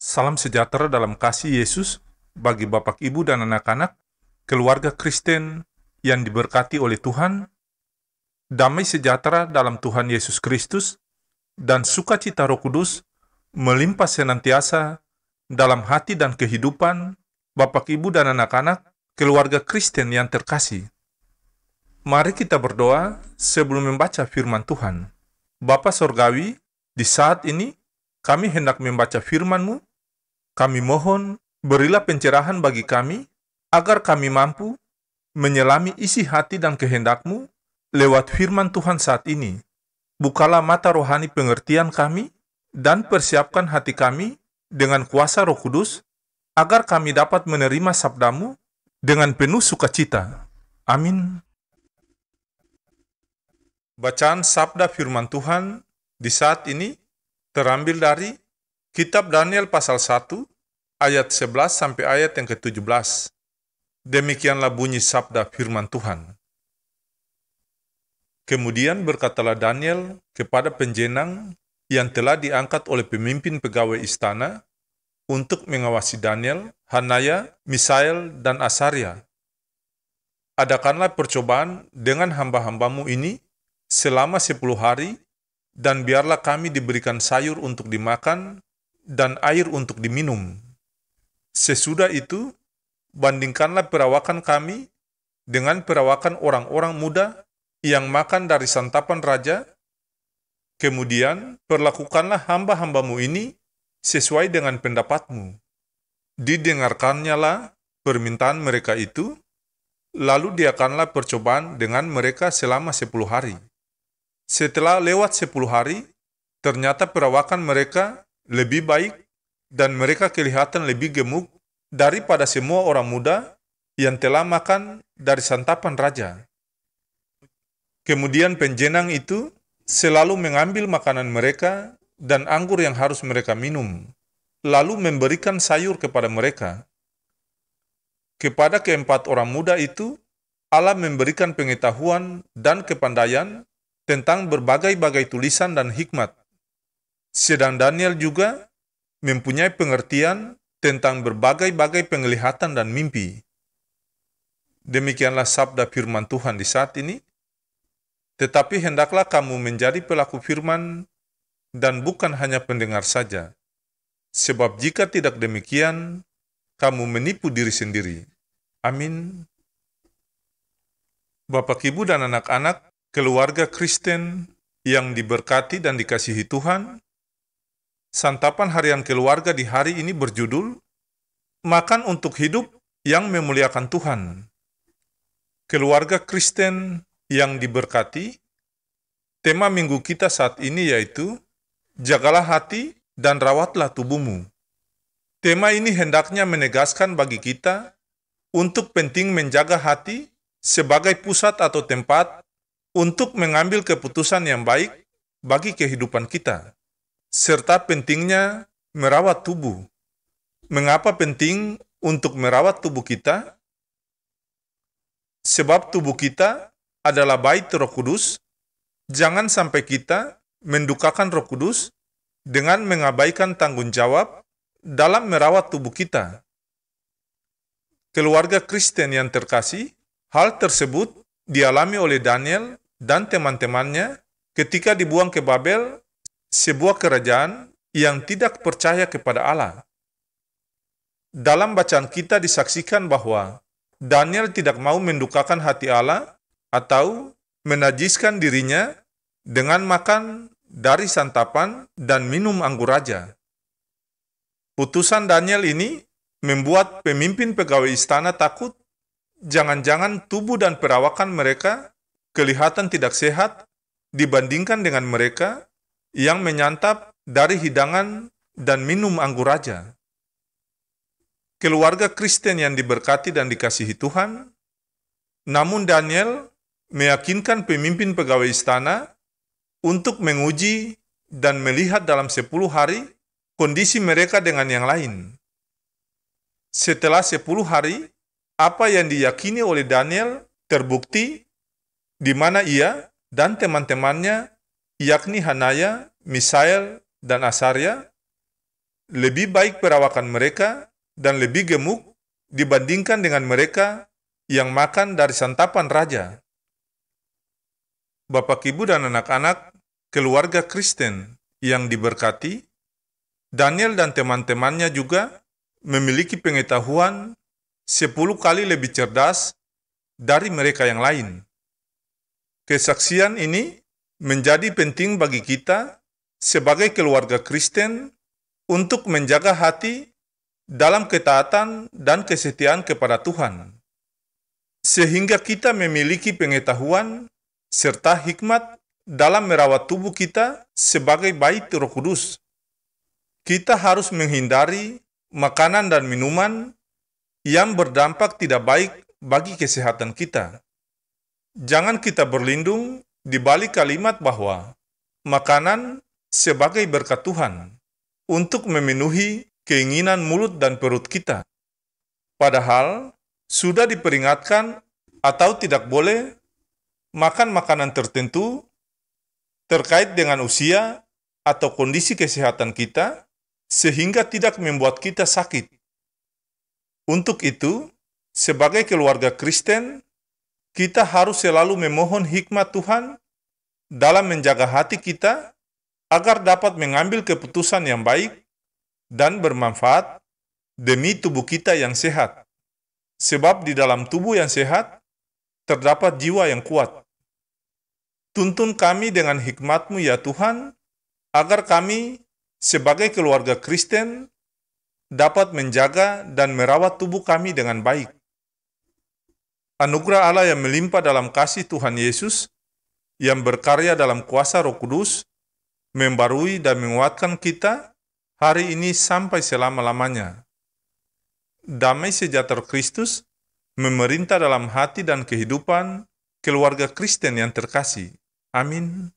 Salam sejahtera dalam kasih Yesus bagi Bapak, Ibu, dan anak-anak, keluarga Kristen yang diberkati oleh Tuhan, damai sejahtera dalam Tuhan Yesus Kristus, dan sukacita Roh Kudus melimpah senantiasa dalam hati dan kehidupan Bapak, Ibu, dan anak-anak, keluarga Kristen yang terkasih. Mari kita berdoa sebelum membaca firman Tuhan. Bapa Sorgawi, di saat ini kami hendak membaca firman-Mu. Kami mohon, berilah pencerahan bagi kami, agar kami mampu menyelami isi hati dan kehendak-Mu lewat firman Tuhan saat ini. Bukalah mata rohani pengertian kami, dan persiapkan hati kami dengan kuasa Roh Kudus, agar kami dapat menerima sabda-Mu dengan penuh sukacita. Amin. Bacaan sabda firman Tuhan di saat ini terambil dari Kitab Daniel pasal 1, ayat 11 sampai ayat yang ke-17. Demikianlah bunyi sabda firman Tuhan. Kemudian berkatalah Daniel kepada penjenang yang telah diangkat oleh pemimpin pegawai istana untuk mengawasi Daniel, Hanaya, Misael, dan Asaria. Adakanlah percobaan dengan hamba-hambamu ini selama 10 hari, dan biarlah kami diberikan sayur untuk dimakan dan air untuk diminum. Sesudah itu, bandingkanlah perawakan kami dengan perawakan orang-orang muda yang makan dari santapan raja. Kemudian, perlakukanlah hamba-hambamu ini sesuai dengan pendapatmu. Didengarkannyalah permintaan mereka itu, lalu diakanlah percobaan dengan mereka selama 10 hari. Setelah lewat 10 hari, ternyata perawakan mereka lebih baik dan mereka kelihatan lebih gemuk daripada semua orang muda yang telah makan dari santapan raja. Kemudian penjenang itu selalu mengambil makanan mereka dan anggur yang harus mereka minum, lalu memberikan sayur kepada mereka. Kepada keempat orang muda itu, Allah memberikan pengetahuan dan kepandaian tentang berbagai-bagai tulisan dan hikmat. Sedang Daniel juga mempunyai pengertian tentang berbagai-bagai penglihatan dan mimpi. Demikianlah sabda firman Tuhan di saat ini. Tetapi hendaklah kamu menjadi pelaku firman dan bukan hanya pendengar saja. Sebab jika tidak demikian, kamu menipu diri sendiri. Amin. Bapak, Ibu, dan anak-anak, keluarga Kristen yang diberkati dan dikasihi Tuhan, santapan harian keluarga di hari ini berjudul Makan untuk Hidup yang Memuliakan Tuhan. Keluarga Kristen yang diberkati, tema minggu kita saat ini yaitu Jagalah hati dan rawatlah tubuhmu. Tema ini hendaknya menegaskan bagi kita untuk penting menjaga hati sebagai pusat atau tempat untuk mengambil keputusan yang baik bagi kehidupan kita, serta pentingnya merawat tubuh. Mengapa penting untuk merawat tubuh kita? Sebab tubuh kita adalah bait Roh Kudus. Jangan sampai kita mendukakan Roh Kudus dengan mengabaikan tanggung jawab dalam merawat tubuh kita. Keluarga Kristen yang terkasih, hal tersebut dialami oleh Daniel dan teman-temannya ketika dibuang ke Babel, sebuah kerajaan yang tidak percaya kepada Allah. Dalam bacaan kita disaksikan bahwa Daniel tidak mau mendukakan hati Allah atau menajiskan dirinya dengan makan dari santapan dan minum anggur raja. Putusan Daniel ini membuat pemimpin pegawai istana takut. Jangan-jangan tubuh dan perawakan mereka kelihatan tidak sehat dibandingkan dengan mereka yang menyantap dari hidangan dan minum anggur raja. Keluarga Kristen yang diberkati dan dikasihi Tuhan, namun Daniel meyakinkan pemimpin pegawai istana untuk menguji dan melihat dalam 10 hari kondisi mereka dengan yang lain. Setelah 10 hari, apa yang diyakini oleh Daniel terbukti, di mana ia dan teman-temannya, yakni Hanaya, Misael, dan Asaria, lebih baik perawakan mereka dan lebih gemuk dibandingkan dengan mereka yang makan dari santapan raja. Bapak, Ibu, dan anak-anak keluarga Kristen yang diberkati, Daniel dan teman-temannya juga memiliki pengetahuan 10 kali lebih cerdas dari mereka yang lain. Kesaksian ini menjadi penting bagi kita sebagai keluarga Kristen untuk menjaga hati dalam ketaatan dan kesetiaan kepada Tuhan, sehingga kita memiliki pengetahuan serta hikmat dalam merawat tubuh kita sebagai bait Roh Kudus. Kita harus menghindari makanan dan minuman yang berdampak tidak baik bagi kesehatan kita. Jangan kita berlindung di balik kalimat bahwa makanan sebagai berkat Tuhan untuk memenuhi keinginan mulut dan perut kita. Padahal sudah diperingatkan atau tidak boleh makan makanan tertentu terkait dengan usia atau kondisi kesehatan kita, sehingga tidak membuat kita sakit. Untuk itu, sebagai keluarga Kristen, kita harus selalu memohon hikmat Tuhan dalam menjaga hati kita agar dapat mengambil keputusan yang baik dan bermanfaat demi tubuh kita yang sehat. Sebab di dalam tubuh yang sehat terdapat jiwa yang kuat. Tuntun kami dengan hikmat-Mu ya Tuhan, agar kami sebagai keluarga Kristen dapat menjaga dan merawat tubuh kami dengan baik. Anugerah Allah yang melimpah dalam kasih Tuhan Yesus, yang berkarya dalam kuasa Roh Kudus, membarui dan menguatkan kita hari ini sampai selama-lamanya. Damai sejahtera Kristus memerintah dalam hati dan kehidupan keluarga Kristen yang terkasih. Amin.